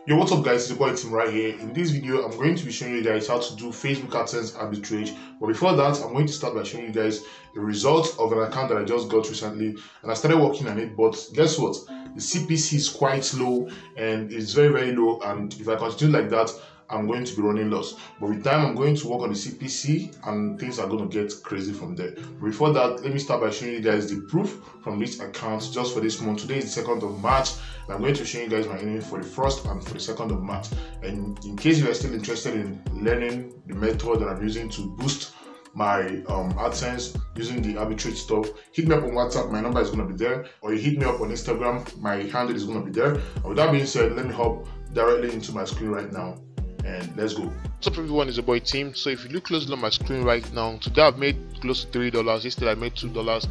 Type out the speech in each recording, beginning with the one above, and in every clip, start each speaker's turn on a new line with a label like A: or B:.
A: Yo, what's up guys, it's your boy Tim right here. In this video, I'm going to be showing you guys how to do Facebook AdSense arbitrage. But before that, I'm going to start by showing you guys the results of an account that I just got recently. And I started working on it, but guess what? The CPC is quite low and it's very low. And if I continue like that, I'm going to be running loss. But with time, I'm going to work on the CPC and things are going to get crazy from there. But before that, let me start by showing you guys the proof from this account just for this month. Today is the 2nd of March. And I'm going to show you guys my earnings for the 1st and for the 2nd of March. And in case you are still interested in learning the method that I'm using to boost my AdSense using the arbitrage stuff, hit me up on WhatsApp. My number is going to be there, or you hit me up on Instagram. My handle is going to be there. And with that being said, let me hop directly into my screen right now. And let's go.
B: What's up everyone, it's your boy Tim. So if you look closely on my screen right now, today I've made close to $3. Yesterday I made $2,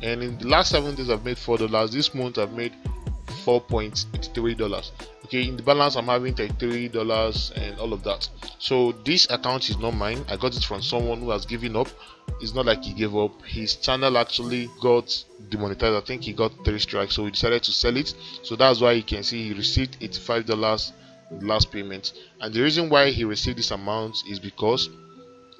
B: and in the last 7 days I've made $4. This month I've made $4.83. okay, in the balance I'm having $33 and all of that. So this account is not mine. I got it from someone who has given up. It's not like he gave up. His channel actually got demonetized. I think he got 3 strikes, so he decided to sell it. So that's why you can see he received $85 last payment. And the reason why he received this amount is because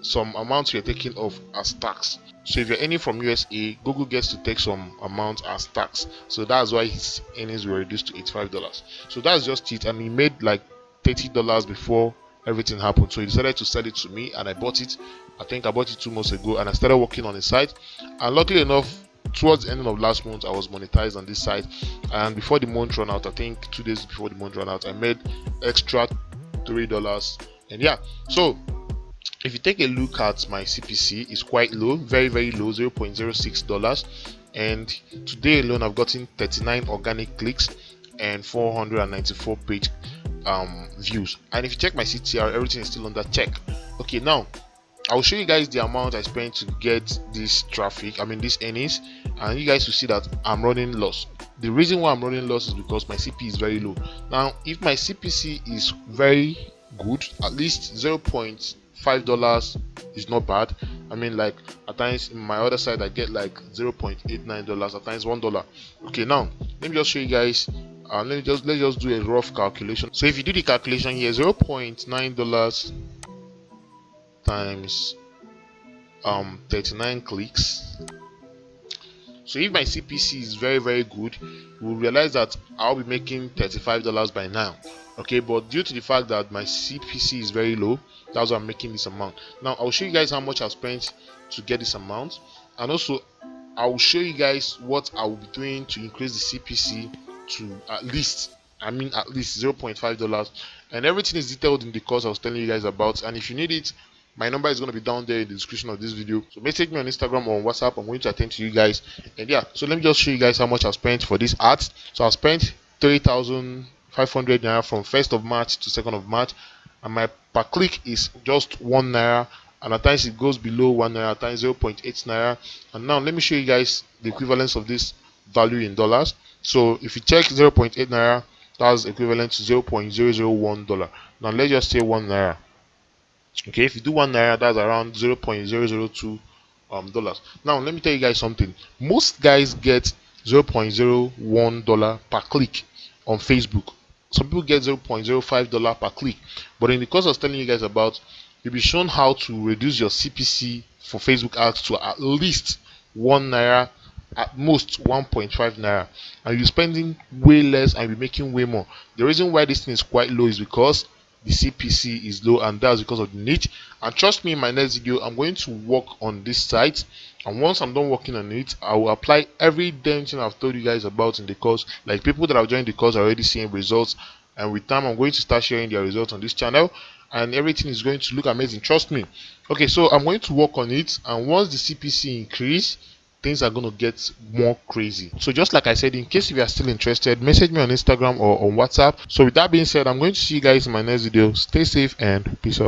B: some amounts were taken off as tax. So if you're earning from USA, Google gets to take some amount as tax. So that's why his earnings were reduced to $85. So that's just it. And he made like $30 before everything happened. So he decided to sell it to me, and I bought it. I think I bought it 2 months ago, and I started working on the site. And luckily enough, towards the end of last month, I was monetized on this site. And before the month ran out, I think 2 days before the month ran out, I made extra $3. And yeah, so if you take a look at my CPC, it's quite low, very low, $0.06. And today alone I've gotten 39 organic clicks and 494 page views. And if you check my CTR, everything is still under check. Okay, now I'll show you guys the amount I spent to get this traffic, this earnings, and you guys will see that I'm running loss. The reason why I'm running loss is because my CP is very low. Now if my CPC is very good, at least $0.5 is not bad. Like at times in my other side I get like $0.89, at times $1. Okay, now let me just show you guys. Let's just do a rough calculation. So if you do the calculation here, $0.9 times 39 clicks. So if my CPC is very good, you will realize that I'll be making $35 by now. Okay, but due to the fact that my CPC is very low, that's why I'm making this amount. Now I'll show you guys how much I spent to get this amount, and also I'll show you guys what I will be doing to increase the CPC to at least $0.5. and everything is detailed in the course I was telling you guys about. And if you need it, my number is going to be down there in the description of this video. So message me on Instagram or on WhatsApp. I'm going to attend to you guys. And yeah, so let me just show you guys how much I spent for this ads. So I spent 3,500 naira from 1st of March to 2nd of March, and my per click is just 1 naira, and at times it goes below 1 naira, at times 0.8 naira. And now let me show you guys the equivalence of this value in dollars. So if you check 0.8 naira, that's equivalent to $0.001. Now let's just say 1 naira. Okay, if you do 1 naira, that's around $0.002 dollars. Now let me tell you guys something. Most guys get $0.01 per click on Facebook. Some people get $0.05 per click. But in the course I was telling you guys about, you'll be shown how to reduce your CPC for Facebook ads to at least 1 naira, at most 1.5 naira, and you're spending way less and you're making way more. The reason why this thing is quite low is because the CPC is low, and that's because of the niche. And trust me, in my next video I'm going to work on this site, and once I'm done working on it, I will apply every damn thing I've told you guys about in the course. Like people that have joined the course are already seeing results, and with time I'm going to start sharing their results on this channel, and everything is going to look amazing, trust me. Okay, so I'm going to work on it, and once the CPC increase, things are going to get more crazy. So just like I said, in case if you are still interested, message me on Instagram or on WhatsApp. So with that being said, I'm going to see you guys in my next video. Stay safe and peace out.